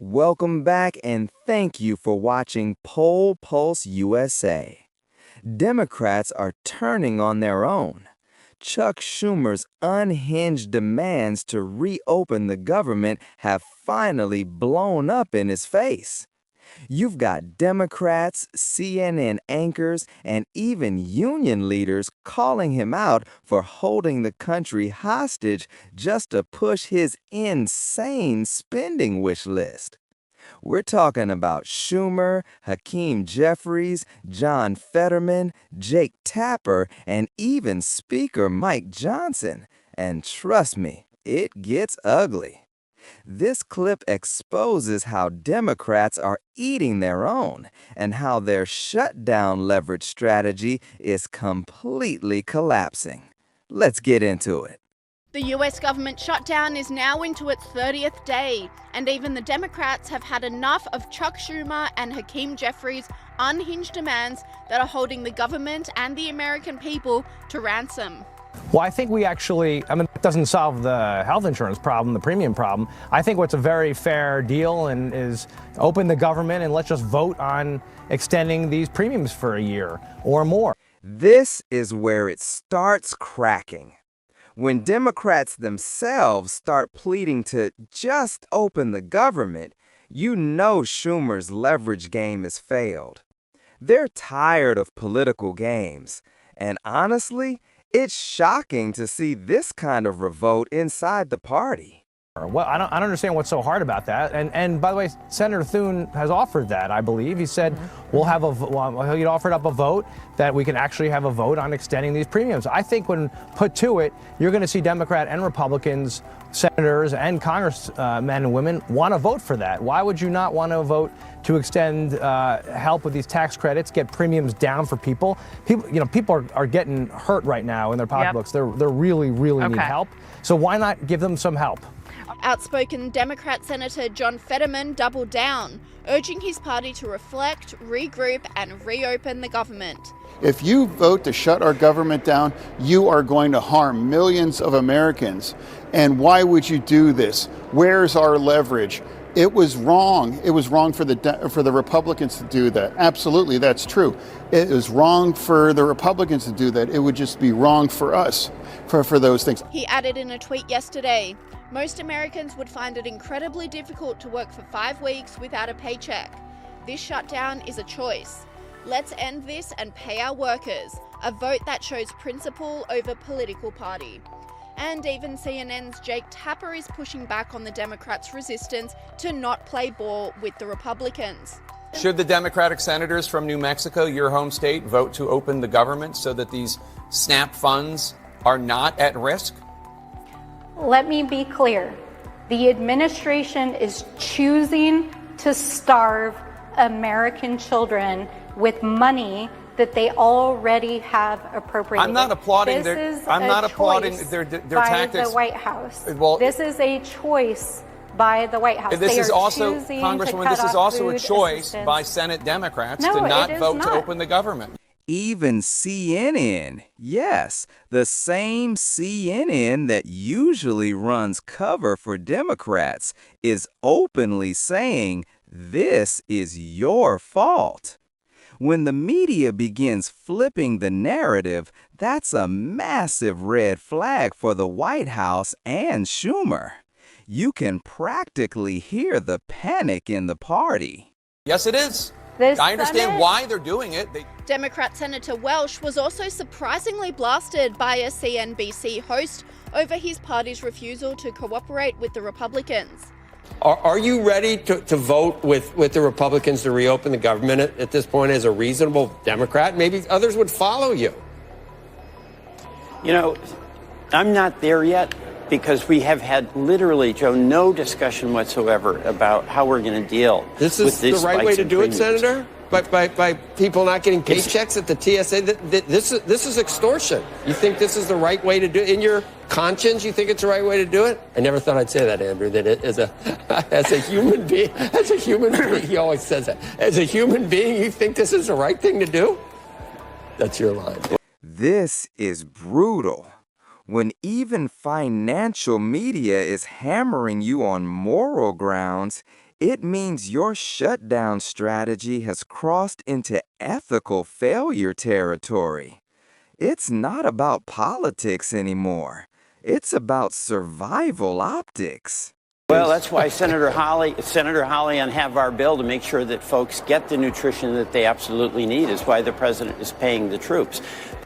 Welcome back and thank you for watching Poll Pulse USA. Democrats are turning on their own. Chuck Schumer's unhinged demands to reopen the government have finally blown up in his face. You've got Democrats, CNN anchors, and even union leaders calling him out for holding the country hostage just to push his insane spending wish list. We're talking about Schumer, Hakeem Jeffries, John Fetterman, Jake Tapper, and even Speaker Mike Johnson. And trust me, it gets ugly. This clip exposes how Democrats are eating their own and how their shutdown leverage strategy is completely collapsing. Let's get into it. The US government shutdown is now into its 30th day, and even the Democrats have had enough of Chuck Schumer and Hakeem Jeffries' unhinged demands that are holding the government and the American people to ransom. Well, I think it doesn't solve the health insurance problem, the premium problem. I think what's a very fair deal and is open the government and let's just vote on extending these premiums for a year or more. This is where it starts cracking. When Democrats themselves start pleading to just open the government, you know Schumer's leverage game has failed. They're tired of political games, and honestly, it's shocking to see this kind of revolt inside the party. Well, I don't understand what's so hard about that. And by the way, Senator Thune has offered that, I believe. He said he offered up a vote that we can actually have a vote on extending these premiums. I think when put to it, you're going to see Democrat and Republicans, senators and congressmen and women want to vote for that. Why would you not want to vote to extend help with these tax credits, get premiums down for people? People are getting hurt right now in their pocketbooks. Yep. They're really need help. So why not give them some help? Outspoken Democrat Senator John Fetterman doubled down, urging his party to reflect, regroup, and reopen the government. If you vote to shut our government down, you are going to harm millions of Americans. And why would you do this? Where's our leverage? It was wrong. It was wrong for the Republicans to do that. Absolutely, that's true. It was wrong for the Republicans to do that. It would just be wrong for us for those things. He added in a tweet yesterday, most Americans would find it incredibly difficult to work for 5 weeks without a paycheck. This shutdown is a choice. Let's end this and pay our workers. A vote that shows principle over political party. And even CNN's Jake Tapper is pushing back on the Democrats' resistance to not play ball with the Republicans. Should the Democratic senators from New Mexico, your home state, vote to open the government so that these SNAP funds are not at risk? Let me be clear. The administration is choosing to starve American children with money that they already have appropriated. I'm not applauding their tactics. By the White House. Well, this is a choice by the White House. This is also, Congresswoman, this is also a choice by Senate Democrats to not vote to open the government. Even CNN, yes, the same CNN that usually runs cover for Democrats, is openly saying this is your fault. When the media begins flipping the narrative, that's a massive red flag for the White House and Schumer. You can practically hear the panic in the party. Yes, it is. I understand why they're doing it. Democrat Senator Welch was also surprisingly blasted by a CNBC host over his party's refusal to cooperate with the Republicans. Are you ready to vote with the Republicans to reopen the government at this point as a reasonable Democrat? Maybe others would follow you. You know, I'm not there yet because we have had literally, Joe, no discussion whatsoever about how we're going to deal with these spikes. This is the right way to do it, premiums. Senator? By people not getting paychecks at the TSA? This is extortion. You think this is the right way to do it? In your conscience, you think it's the right way to do it? I never thought I'd say that, Andrew, that it as a human being, he always says that. As a human being, you think this is the right thing to do? That's your line. This is brutal. When even financial media is hammering you on moral grounds, It means your shutdown strategy has crossed into ethical failure territory. It's not about politics anymore. It's about survival optics. Well, that's why Senator Hawley and have our bill to make sure that folks get the nutrition that they absolutely need is why the president is paying the troops.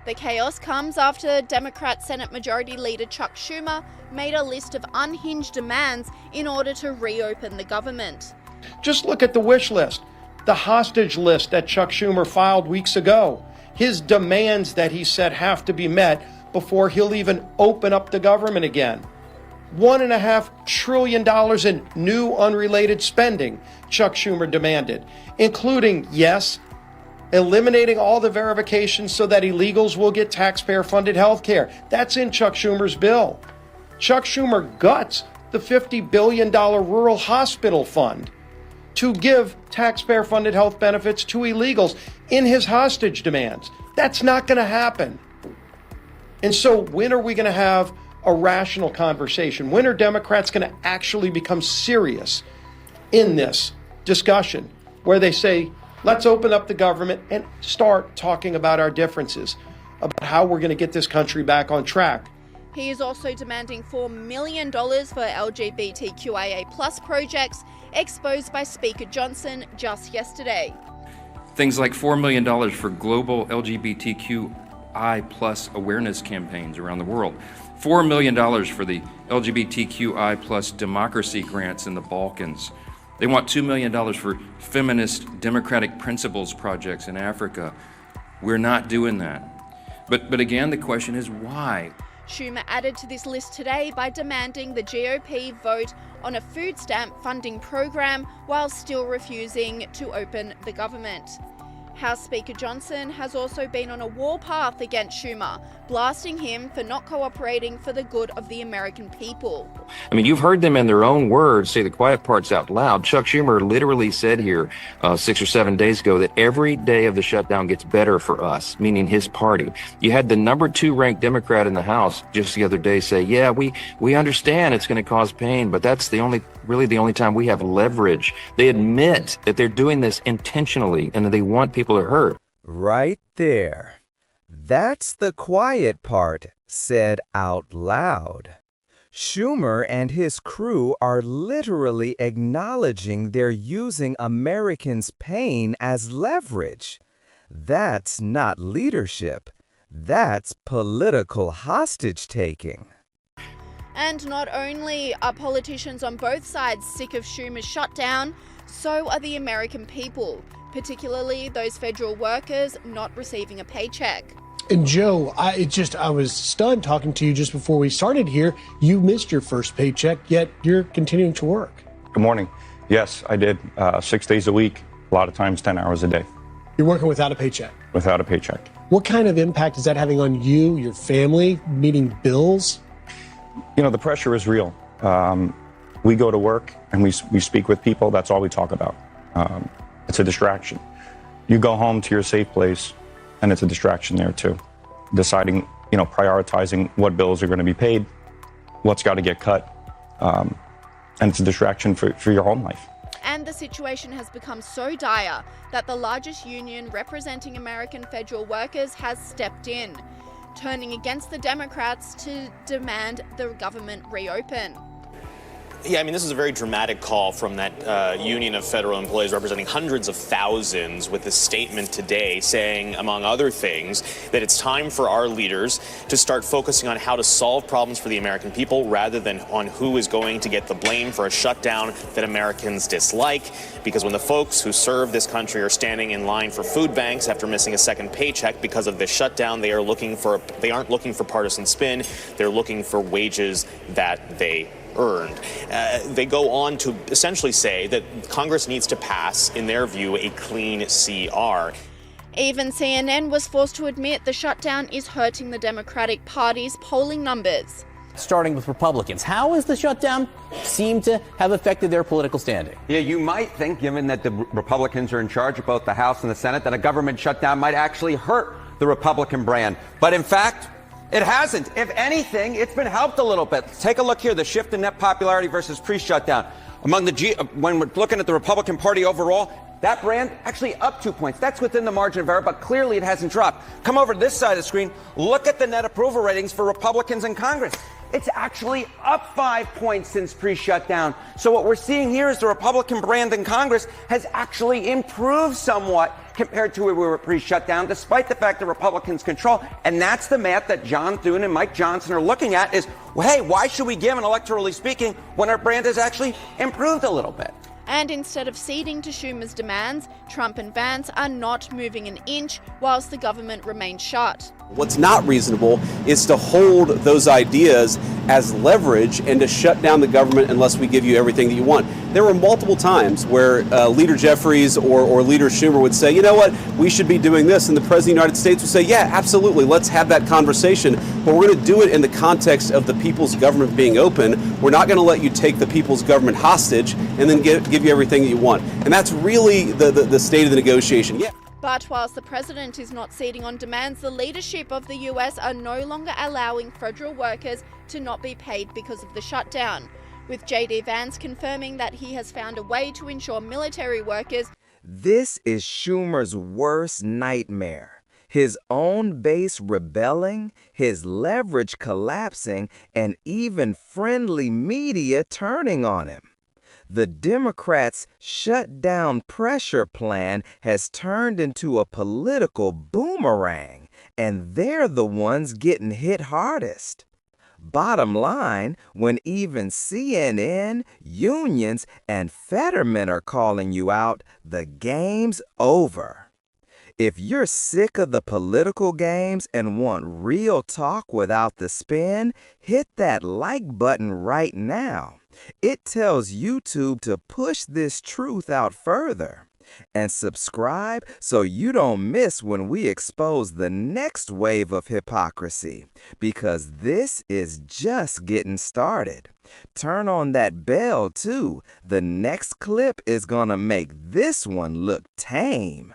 The chaos comes after Democrat Senate Majority Leader Chuck Schumer made a list of unhinged demands in order to reopen the government. Just look at the wish list, the hostage list that Chuck Schumer filed weeks ago. His demands that he said have to be met before he'll even open up the government again. $1.5 trillion in new unrelated spending, Chuck Schumer demanded, including, yes, eliminating all the verifications so that illegals will get taxpayer-funded health care. That's in Chuck Schumer's bill. Chuck Schumer guts the $50 billion rural hospital fund to give taxpayer-funded health benefits to illegals in his hostage demands. That's not going to happen. And so when are we going to have a rational conversation? When are Democrats going to actually become serious in this discussion where they say, let's open up the government and start talking about our differences, about how we're going to get this country back on track? He is also demanding $4 million for LGBTQIA+ projects exposed by Speaker Johnson just yesterday. Things like $4 million for global LGBTQI+ awareness campaigns around the world. $4 million for the LGBTQI+ democracy grants in the Balkans. They want $2 million for feminist democratic principles projects in Africa. We're not doing that. But again, the question is why? Schumer added to this list today by demanding the GOP vote on a food stamp funding program while still refusing to open the government. House Speaker Johnson has also been on a warpath against Schumer, blasting him for not cooperating for the good of the American people. I mean, you've heard them in their own words say the quiet parts out loud. Chuck Schumer literally said here 6 or 7 days ago that every day of the shutdown gets better for us, meaning his party. You had the number 2 ranked Democrat in the House just the other day say, yeah, we understand it's going to cause pain, but that's really the only time we have leverage. They admit that they're doing this intentionally and that they want people to hurt. Right there. That's the quiet part said out loud. Schumer and his crew are literally acknowledging they're using Americans' pain as leverage. That's not leadership. That's political hostage-taking. And not only are politicians on both sides sick of Schumer's shutdown, so are the American people, particularly those federal workers not receiving a paycheck. And Joe, I was stunned talking to you just before we started here. You missed your first paycheck, yet you're continuing to work. Good morning. Yes, I did. 6 days a week, a lot of times 10 hours a day. You're working without a paycheck? Without a paycheck. What kind of impact is that having on you, your family, meeting bills? You know, the pressure is real. We go to work and we speak with people. That's all we talk about. It's a distraction. You go home to your safe place and it's a distraction there too. Deciding, prioritizing what bills are going to be paid, what's got to get cut. And it's a distraction for your home life. And the situation has become so dire that the largest union representing American federal workers has stepped in, turning against the Democrats to demand the government reopen. Yeah, I mean, this is a very dramatic call from that union of federal employees representing hundreds of thousands with a statement today saying, among other things, that it's time for our leaders to start focusing on how to solve problems for the American people rather than on who is going to get the blame for a shutdown that Americans dislike. Because when the folks who serve this country are standing in line for food banks after missing a second paycheck because of this shutdown, they aren't looking for partisan spin. They're looking for wages that they earned. They go on to essentially say that Congress needs to pass, in their view, a clean CR. Even CNN was forced to admit the shutdown is hurting the Democratic Party's polling numbers. Starting with Republicans, how has the shutdown seemed to have affected their political standing? Yeah, you might think, given that the Republicans are in charge of both the House and the Senate, that a government shutdown might actually hurt the Republican brand. But in fact, it hasn't. If anything, it's been helped a little bit. Take a look here, the shift in net popularity versus pre-shutdown. When we're looking at the Republican Party overall, that brand actually up 2 points. That's within the margin of error, but clearly it hasn't dropped. Come over to this side of the screen. Look at the net approval ratings for Republicans in Congress. It's actually up 5 points since pre-shutdown. So what we're seeing here is the Republican brand in Congress has actually improved somewhat compared to where we were pre-shutdown, despite the fact that Republicans control. And that's the math that John Thune and Mike Johnson are looking at is, well, hey, why should we give, and electorally speaking, when our brand has actually improved a little bit? And instead of ceding to Schumer's demands, Trump and Vance are not moving an inch whilst the government remains shut. What's not reasonable is to hold those ideas as leverage and to shut down the government unless we give you everything that you want. There were multiple times where Leader Jeffries or Leader Schumer would say, you know what, we should be doing this. And the President of the United States would say, yeah, absolutely, let's have that conversation. But we're going to do it in the context of the people's government being open. We're not going to let you take the people's government hostage and then give you everything that you want. And that's really the state of the negotiation. Yeah. But whilst the president is not ceding on demands, the leadership of the US are no longer allowing federal workers to not be paid because of the shutdown, with J.D. Vance confirming that he has found a way to ensure military workers. This is Schumer's worst nightmare. His own base rebelling, his leverage collapsing, and even friendly media turning on him. The Democrats' shutdown pressure plan has turned into a political boomerang, and they're the ones getting hit hardest. Bottom line, when even CNN, unions, and Fetterman are calling you out, the game's over. If you're sick of the political games and want real talk without the spin, hit that like button right now. It tells YouTube to push this truth out further. And subscribe so you don't miss when we expose the next wave of hypocrisy, because this is just getting started. Turn on that bell too. The next clip is gonna make this one look tame.